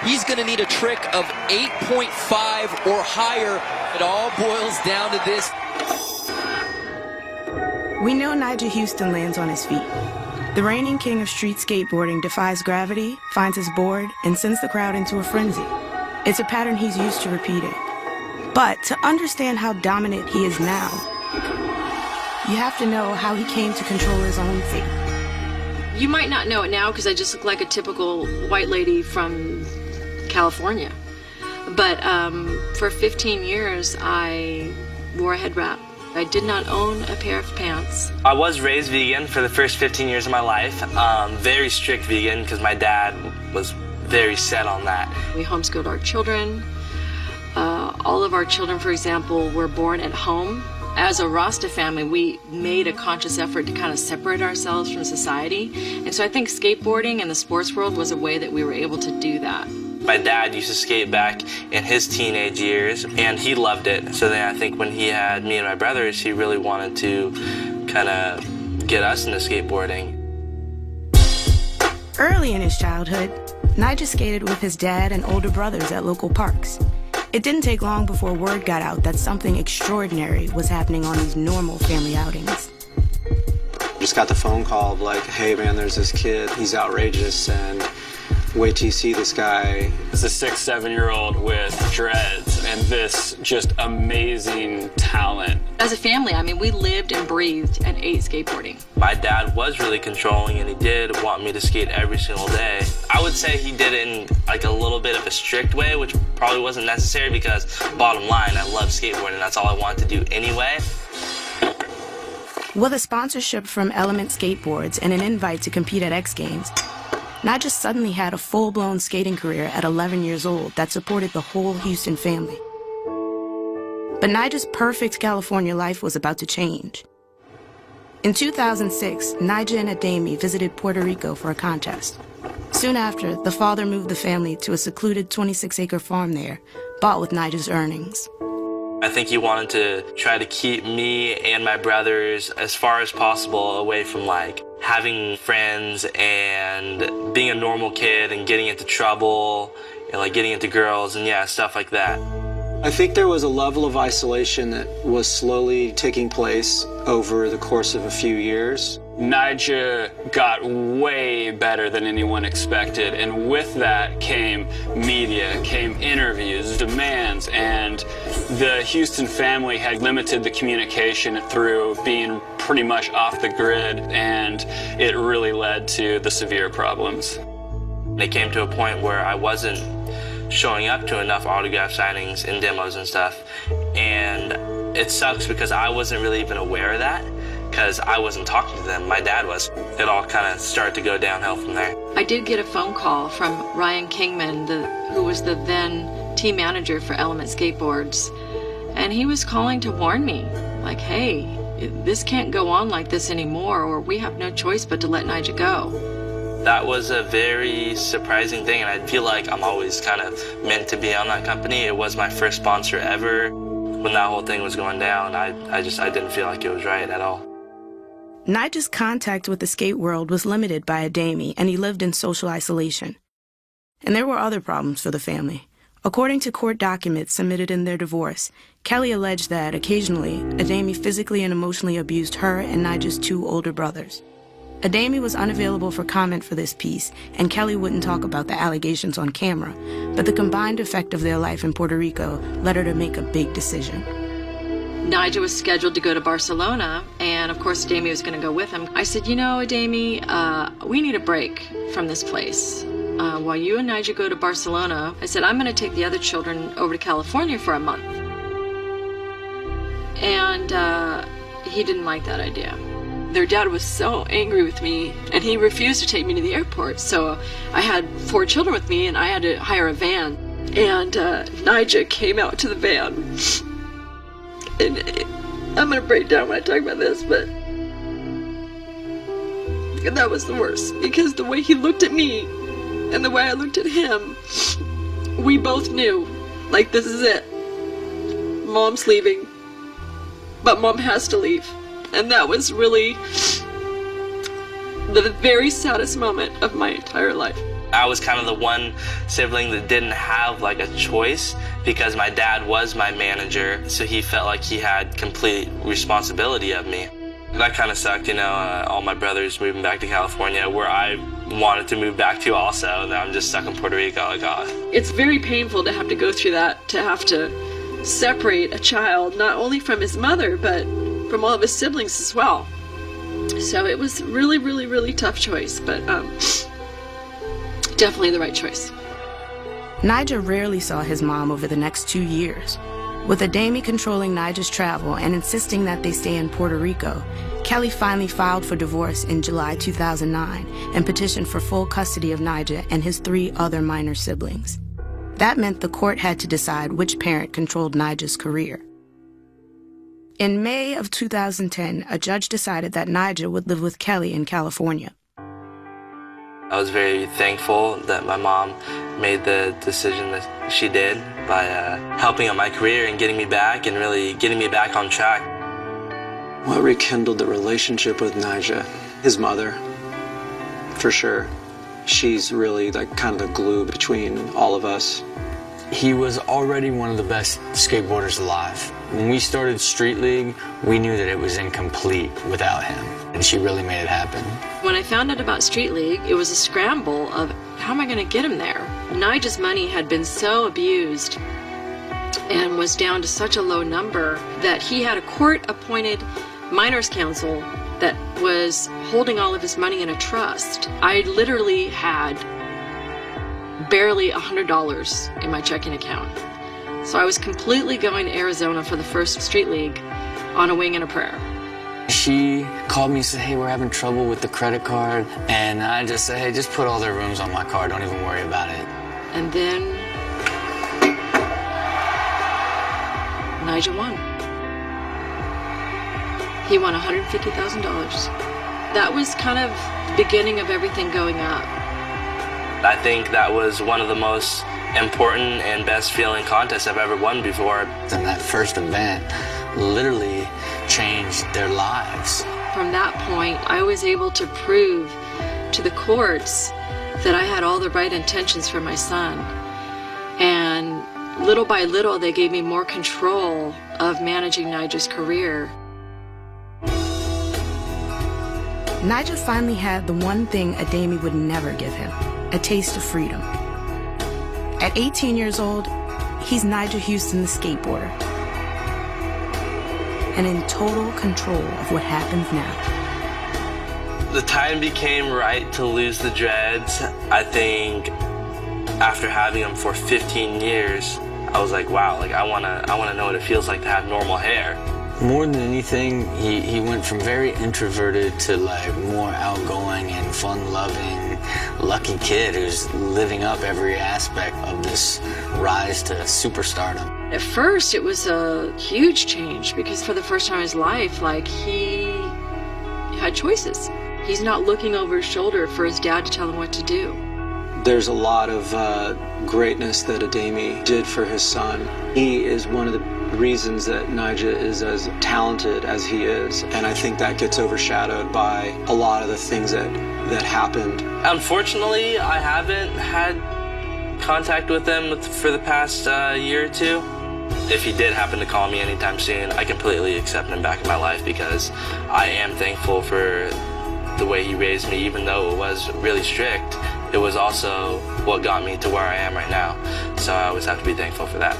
He's going to need a trick of 8.5 or higher. It all boils down to this. We know Nigel Houston lands on his feet. The reigning king of street skateboarding defies gravity, finds his board, and sends the crowd into a frenzy. It's a pattern he's used to repeating. But to understand how dominant he is now, you have to know how he came to control his own fate. You might not know it now because I just look like a typical white lady from California. But for 15 years, I wore a head wrap. I did not own a pair of pants. I was raised vegan for the first 15 years of my life. Very strict vegan because my dad was very set on that. We homeschooled our children. All of our children, for example, were born at home. As a Rasta family, we made a conscious effort to kind of separate ourselves from society. And so I think skateboarding and the sports world was a way that we were able to do that. My dad used to skate back in his teenage years, and he loved it. So then I think when he had me and my brothers, he really wanted to kind of get us into skateboarding. Early in his childhood, Nigel skated with his dad and older brothers at local parks. It didn't take long before word got out that something extraordinary was happening on these normal family outings. Just got the phone call of like, hey man, there's this kid, he's outrageous, and wait till you see this guy. It's a 6-7-year-old with dreads and this just amazing talent. As a family, I mean, we lived and breathed and ate skateboarding. My dad was really controlling, and he did want me to skate every single day. I would say he did it in like a little bit of a strict way, which probably wasn't necessary because bottom line, I love skateboarding. That's all I wanted to do anyway. With a sponsorship from Element Skateboards and an invite to compete at X Games, Nigel suddenly had a full-blown skating career at 11 years old that supported the whole Houston family. But Nigel's perfect California life was about to change. In 2006, Nigel and Ademi visited Puerto Rico for a contest. Soon after, the father moved the family to a secluded 26-acre farm there, bought with Nigel's earnings. I think he wanted to try to keep me and my brothers as far as possible away from like having friends and being a normal kid and getting into trouble and like getting into girls and yeah, stuff like that. I think there was a level of isolation that was slowly taking place over the course of a few years. Nigel got way better than anyone expected, and with that came media, came interviews, demands, and the Houston family had limited the communication through being pretty much off the grid, and it really led to the severe problems. It came to a point where I wasn't showing up to enough autograph signings and demos and stuff, and it sucks because I wasn't really even aware of that because I wasn't talking to them. My dad was. It all kind of started to go downhill from there. I did get a phone call from Ryan Kingman, who was the then team manager for Element Skateboards, and he was calling to warn me, like, hey, this can't go on like this anymore, or we have no choice but to let Nigel go. That was a very surprising thing, and I feel like I'm always kind of meant to be on that company. It was my first sponsor ever. When that whole thing was going down, I didn't feel like it was right at all. Nigel's contact with the skate world was limited by Ademi, and he lived in social isolation. And there were other problems for the family. According to court documents submitted in their divorce, Kelly alleged that occasionally, Ademi physically and emotionally abused her and Nigel's two older brothers. Ademi was unavailable for comment for this piece, and Kelly wouldn't talk about the allegations on camera, but the combined effect of their life in Puerto Rico led her to make a big decision. Nigel was scheduled to go to Barcelona, and of course Ademi was going to go with him. I said, you know, Ademi, we need a break from this place. While you and Nigel go to Barcelona, I said, I'm going to take the other children over to California for a month. And he didn't like that idea. Their dad was so angry with me, and he refused to take me to the airport. So I had 4 children with me, and I had to hire a van. And Nigel came out to the van. And I'm going to break down when I talk about this, but that was the worst. Because the way he looked at me and the way I looked at him, we both knew, like, this is it. Mom's leaving, but Mom has to leave. And that was really the very saddest moment of my entire life. I was kind of the one sibling that didn't have like a choice because my dad was my manager, so he felt like he had complete responsibility of me. That kind of sucked, you know, all my brothers moving back to California where I wanted to move back to also. Now I'm just stuck in Puerto Rico, like, oh. It's very painful to have to go through that, to have to separate a child, not only from his mother, but from all of his siblings as well. So it was really, really, really tough choice, but definitely the right choice. Nyjah rarely saw his mom over the next 2 years. With Ademi controlling Nyjah's travel and insisting that they stay in Puerto Rico, Kelly finally filed for divorce in July 2009 and petitioned for full custody of Nyjah and his 3 other minor siblings. That meant the court had to decide which parent controlled Nyjah's career. In May of 2010, a judge decided that Nyjah would live with Kelly in California. I was very thankful that my mom made the decision that she did by helping out my career and getting me back and really getting me back on track. What rekindled the relationship with Nyjah? His mother, for sure. She's really like kind of the glue between all of us. He was already one of the best skateboarders alive. When we started Street League, we knew that it was incomplete without him, and she really made it happen. When I found out about Street League, it was a scramble of how am I going to get him there? Nyjah's money had been so abused and was down to such a low number that he had a court-appointed minors council that was holding all of his money in a trust. I literally had barely $100 in my checking account. So I was completely going to Arizona for the first Street League on a wing and a prayer. She called me and said, hey, we're having trouble with the credit card. And I just said, hey, just put all their rooms on my card. Don't even worry about it. And then Nyjah won. He won $150,000. That was kind of the beginning of everything going up. I think that was one of the most important and best feeling contests I've ever won before. And that first event literally changed their lives. From that point, I was able to prove to the courts that I had all the right intentions for my son. And little by little, they gave me more control of managing Nyjah's career. Nyjah finally had the one thing Ademi would never give him, a taste of freedom. At 18 years old, he's Nyjah Huston, the skateboarder, and in total control of what happens now. The time became right to lose the dreads. I think after having them for 15 years, I was like, wow, like I wanna know what it feels like to have normal hair. More than anything, he went from very introverted to like more outgoing and fun-loving, lucky kid who's living up every aspect of this rise to superstardom. At first, it was a huge change because for the first time in his life, like he had choices. He's not looking over his shoulder for his dad to tell him what to do. There's a lot of greatness that Ademi did for his son. He is one of the reasons that Nyjah is as talented as he is, and I think that gets overshadowed by a lot of the things that happened. Unfortunately, I haven't had contact with him for the past year or two. If he did happen to call me anytime soon, I completely accept him back in my life because I am thankful for the way he raised me. Even though it was really strict, it was also what got me to where I am right now. So I always have to be thankful for that.